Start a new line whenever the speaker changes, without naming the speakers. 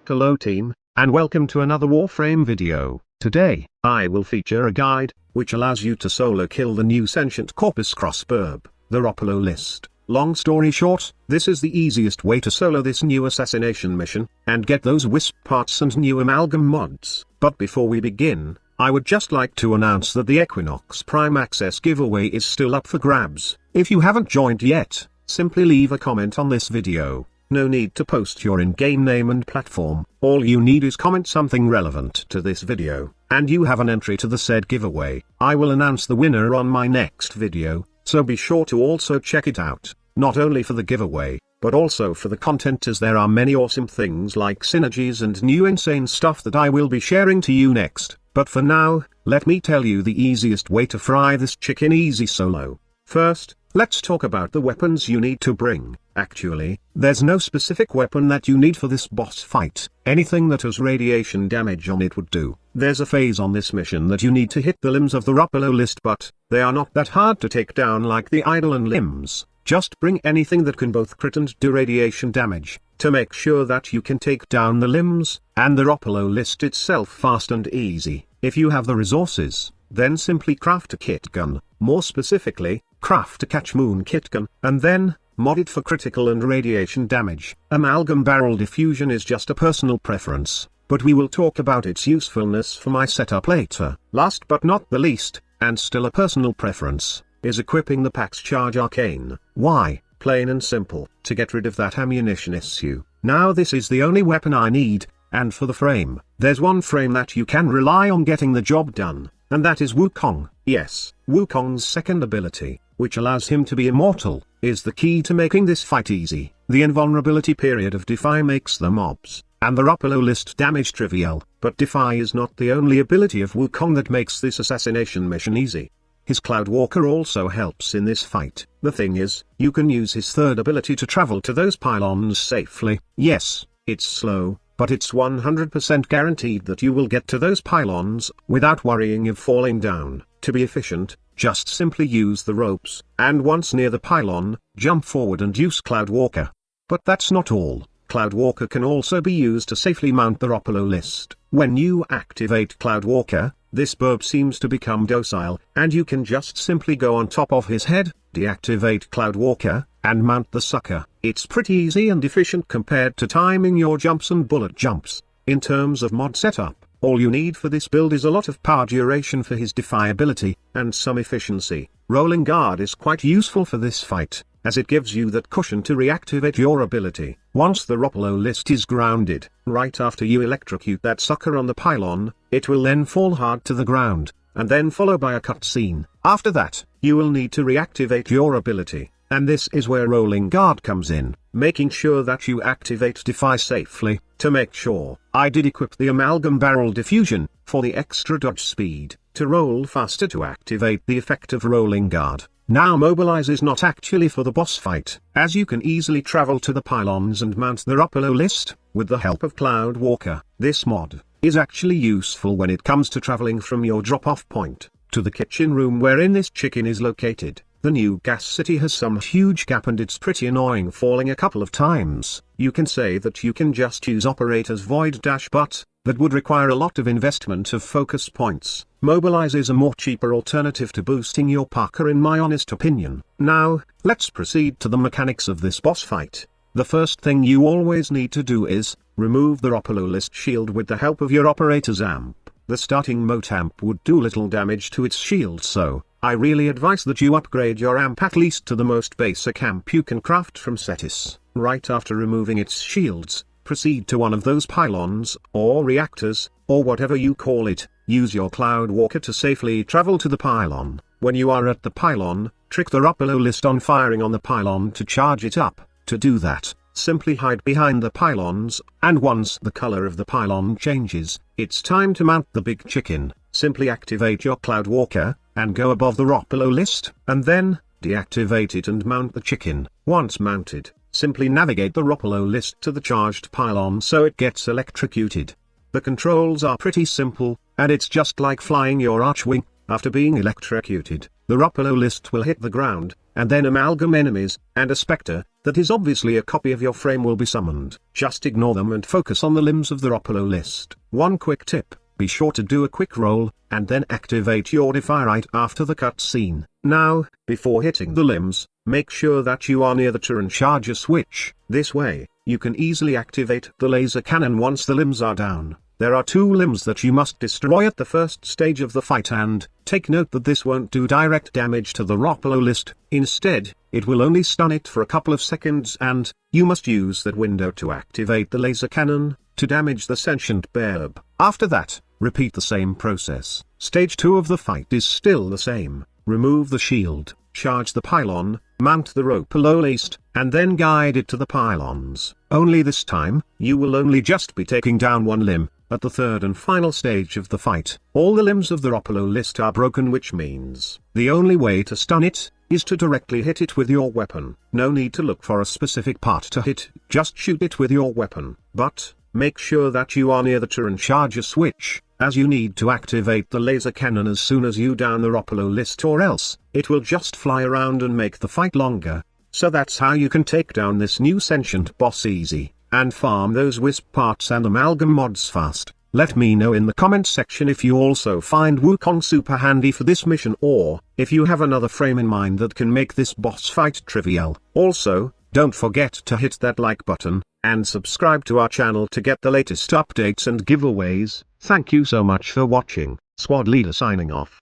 Hello team, and welcome to another Warframe video. Today, I will feature a guide, which allows you to solo kill the new sentient Corpus crossburb, the ROPALOLYST. Long story short, this is the easiest way to solo this new assassination mission, and get those wisp parts and new amalgam mods. But before we begin, I would just like to announce that the Equinox Prime Access giveaway is still up for grabs. If you haven't joined yet, simply leave a comment on this video. No need to post your in-game name and platform, all you need is comment something relevant to this video, and you have an entry to the said giveaway. I will announce the winner on my next video, so be sure to also check it out, not only for the giveaway, but also for the content, as there are many awesome things like synergies and new insane stuff that I will be sharing to you next. But for now, let me tell you the easiest way to fry this chicken easy solo. First, let's talk about the weapons you need to bring. Actually, there's no specific weapon that you need for this boss fight. Anything that has radiation damage on it would do. There's a phase on this mission that you need to hit the limbs of the ROPALOLYST, but they are not that hard to take down like the idol and limbs. Just bring anything that can both crit and do radiation damage, to make sure that you can take down the limbs, and the ROPALOLYST itself fast and easy. If you have the resources, then simply craft a kit gun, more specifically, craft a catch moon kit gun, and then mod it for critical and radiation damage. Amalgam barrel diffusion is just a personal preference, but we will talk about its usefulness for my setup later. Last but not the least, and still a personal preference, is equipping the PAX Charge Arcane. Why? Plain and simple, to get rid of that ammunition issue. Now this is the only weapon I need, and for the frame, there's one frame that you can rely on getting the job done, and that is Wukong. Yes, Wukong's second ability, which allows him to be immortal, is the key to making this fight easy. The invulnerability period of Defy makes the mobs, and the ROPALOLYST damage trivial, but Defy is not the only ability of Wukong that makes this assassination mission easy. His Cloudwalker also helps in this fight. The thing is, you can use his third ability to travel to those pylons safely. Yes, it's slow, but it's 100% guaranteed that you will get to those pylons without worrying of falling down. To be efficient, just simply use the ropes, and once near the pylon, jump forward and use Cloudwalker. But that's not all. Cloudwalker can also be used to safely mount the ROPALOLYST. When you activate Cloudwalker, this burb seems to become docile, and you can just simply go on top of his head, deactivate Cloudwalker, and mount the sucker. It's pretty easy and efficient compared to timing your jumps and bullet jumps. In terms of mod setup, all you need for this build is a lot of power duration for his Defy ability, and some efficiency. Rolling Guard is quite useful for this fight, as it gives you that cushion to reactivate your ability. Once the ROPALOLYST is grounded, right after you electrocute that sucker on the pylon, it will then fall hard to the ground, and then followed by a cutscene. After that, you will need to reactivate your ability, and this is where Rolling Guard comes in, making sure that you activate Defy safely. To make sure, I did equip the Amalgam Barrel Diffusion, for the extra dodge speed, to roll faster to activate the effect of Rolling Guard. Now Mobilize is not actually for the boss fight, as you can easily travel to the pylons and mount the ROPALOLYST, with the help of Cloudwalker. This mod is actually useful when it comes to traveling from your drop-off point, to the kitchen room wherein this chicken is located. The new gas city has some huge gap and it's pretty annoying falling a couple of times. You can say that you can just use Operator's Void Dash, but that would require a lot of investment of focus points. Mobilize is a more cheaper alternative to boosting your Parker in my honest opinion. Now, let's proceed to the mechanics of this boss fight. The first thing you always need to do is remove the ROPALOLYST shield with the help of your Operator's Amp. The starting mote amp would do little damage to its shield, so I really advise that you upgrade your amp at least to the most basic amp you can craft from Cetis. Right after removing its shields, proceed to one of those pylons, or reactors, or whatever you call it. Use your Cloudwalker to safely travel to the pylon. When you are at the pylon, trick the ROPALOLYST on firing on the pylon to charge it up. To do that, simply hide behind the pylons, and once the color of the pylon changes, it's time to mount the big chicken. Simply activate your Cloudwalker, and go above the ROPALOLYST, and then deactivate it and mount the chicken. Once mounted, simply navigate the ROPALOLYST to the charged pylon so it gets electrocuted. The controls are pretty simple, and it's just like flying your Archwing. After being electrocuted, the ROPALOLYST will hit the ground, and then amalgam enemies, and a spectre, that is obviously a copy of your frame, will be summoned. Just ignore them and focus on the limbs of the ROPALOLYST. One quick tip: be sure to do a quick roll, and then activate your TheFatRat after the cutscene. Now, before hitting the limbs, make sure that you are near the turret charger switch. This way, you can easily activate the laser cannon once the limbs are down. There are 2 limbs that you must destroy at the first stage of the fight, and take note that this won't do direct damage to the ROPALOLYST. Instead, it will only stun it for a couple of seconds, and you must use that window to activate the laser cannon to damage the sentient burb. After that, repeat the same process. Stage 2 of the fight is still the same. Remove the shield, charge the pylon, mount the ROPALOLYST, and then guide it to the pylons. Only this time, you will only just be taking down one limb. At the third and final stage of the fight, all the limbs of the ROPALOLYST are broken, which means the only way to stun it is to directly hit it with your weapon. No need to look for a specific part to hit, just shoot it with your weapon. But make sure that you are near the turret charger switch, as you need to activate the laser cannon as soon as you down the ROPALOLYST, or else it will just fly around and make the fight longer. So that's how you can take down this new sentient boss easy, and farm those wisp parts and amalgam mods fast. Let me know in the comments section if you also find Wukong super handy for this mission, or if you have another frame in mind that can make this boss fight trivial. Also, don't forget to hit that like button, and subscribe to our channel to get the latest updates and giveaways. Thank you so much for watching. Squad Leader signing off.